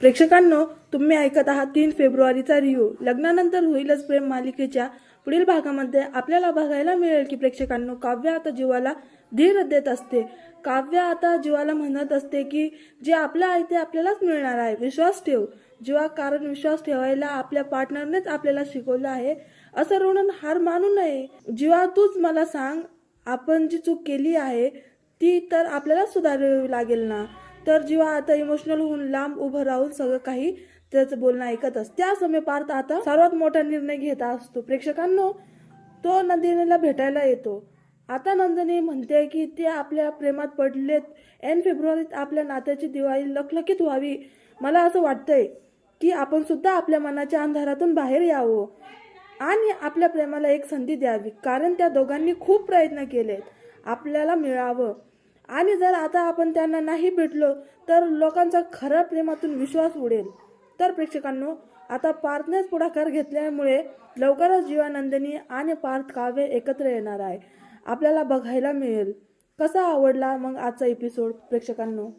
प्रेक्षकांनो, तुम्ही ऐकत आहात 3 फेब्रुवारीचा रिव्ह्यू. लग्नानंतर होईलच प्रेम मालिकेच्या पुढील भागामध्ये आपल्याला बघायला मिळेल की प्रेक्षकांनो, काव्य आता जीवाला धीर देत असते. काव्य आता जीवाला म्हणत असते की जे आपलं आहे ते आपल्यालाच मिळणार आहे, विश्वास ठेव जीवा, कारण विश्वास ठेवायला आपल्या पार्टनरनेच आपल्याला शिकवलं आहे. असं ऋण हार मानू नये. जीवा, तूच मला सांग, आपण जी चूक केली आहे ती तर आपल्याला सुधारावी लागेल ना. तर जीवा आता इमोशनल होऊन लांब उभं राहून सगळं काही त्याचं बोलणं ऐकत असते. त्या समय पार्थ आता सर्वात मोठा निर्णय घेत असतो. प्रेक्षकांनो, तो नंदिनीला भेटायला येतो. आता नंदिनी म्हणते की ते आपल्या प्रेमात पडलेत. ऐन फेब्रुवारीत आपल्या नात्याची दिवाळी लखलखीत व्हावी. मला असं वाटतंय की आपण सुद्धा आपल्या मनाच्या अंधारातून बाहेर यावं आणि आपल्या प्रेमाला एक संधी द्यावी, कारण त्या दोघांनी खूप प्रयत्न केलेत आपल्याला मिळावं. आणि जर आता आपण त्यांना नाही भेटलो तर लोकांचा खऱ्या प्रेमातून विश्वास उडेल. तर प्रेक्षकांनो, आता पार्थनेच पुढाकार घेतल्यामुळे लवकरच जीवा, नंदिनी आणि पार्थ काव्य एकत्र येणार आहे, आपल्याला बघायला मिळेल. कसा आवडला मग आजचा एपिसोड प्रेक्षकांनो?